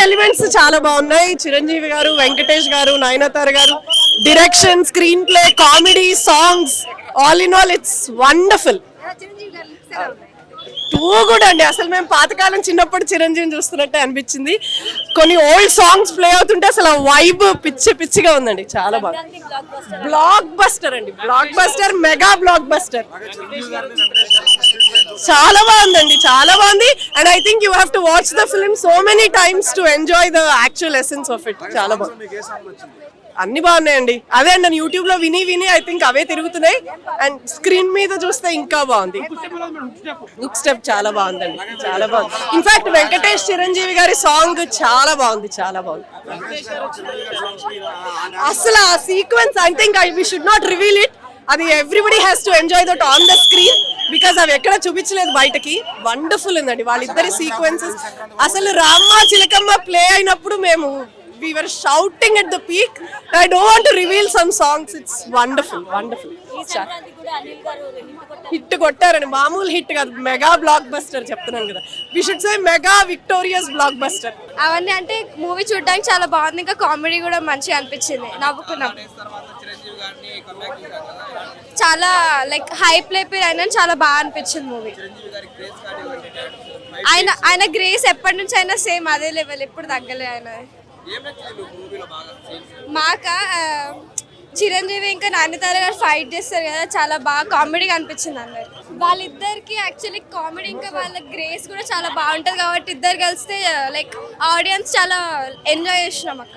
Elements చాలా బాగున్నాయి. చిరంజీవి గారు, వెంకటేష్ గారు, నయనతార గారు, direction, screen play, comedy, songs, all in all it's wonderful. Too good అండి. అసలు మేము పాతకాలం చిన్నప్పుడు చిరంజీవిని చూస్తున్నట్టే అనిపించింది. కొన్ని ఓల్డ్ సాంగ్స్ ప్లే అవుతుంటే అసలు వైబ్ పిచ్చి పిచ్చిగా ఉందండి. చాలా బాగుంది. బ్లాక్ బస్టర్ అండి, block buster, mega block buster. చాలా బాగుందండి, చాలా బాగుంది. And I think you have to watch the film so many times to enjoy the actual essence of it. చాలా బాగుంది. అన్ని బాగున్నాయండి. అదే అండి, నేను యూట్యూబ్ లో విని విని ఐ థింక్ అవే తిరుగుతున్నాయి. అండ్ స్క్రీన్ మీద చూస్తే ఇంకా బాగుంది. లుక్ స్టెప్ చాలా బాగుందండి, చాలా బాగుంది. ఇన్ఫాక్ట్ వెంకటేష్ చిరంజీవి గారి సాంగ్ చాలా బాగుంది, చాలా బాగుంది. అసలు ఆ sequence I think we should not reveal it. అది everybody has to enjoy that on the screen because అవి ఎక్కడ చూపించలేదు బయటకి. వండర్ఫుల్ ఉందండి వాళ్ళిద్దరి సీక్వెన్సెస్. అసలు రామ్మ చిలకమ్మ ప్లే అయినప్పుడు మేము we were shouting at the peak. I don't want to reveal some songs. It's wonderful, wonderful. Hit కొట్టారండి, మామూలు హిట్ కాదు, మెగా బ్లాక్ బస్టర్ చెప్తున్నాను కదా. We should say mega victorious blockbuster. అవన్నీ అంటే మూవీ చూడడానికి చాలా బాగుంది. ఇంకా కామెడీ కూడా మంచిగా అనిపించింది, నవ్వుకున్నాం. చాలా లైక్ హైప్ లేపి అయినా చాలా బాగా అనిపించింది మూవీ. ఆయన గ్రేస్ ఎప్పటి నుంచి అయినా సేమ్ అదే లెవెల్, ఎప్పుడు తగ్గలే ఆయన. మాకా చిరంజీవి ఇంకా నయనతార గారు ఫైట్ చేస్తారు కదా, చాలా బాగా కామెడీగా అనిపించింది అందరు. వాళ్ళిద్దరికి యాక్చువల్లీ కామెడీ ఇంకా వాళ్ళ గ్రేస్ కూడా చాలా బాగుంటుంది కాబట్టి ఇద్దరు కలిస్తే లైక్ ఆడియన్స్ చాలా ఎంజాయ్ చేసినాం అక్కడ.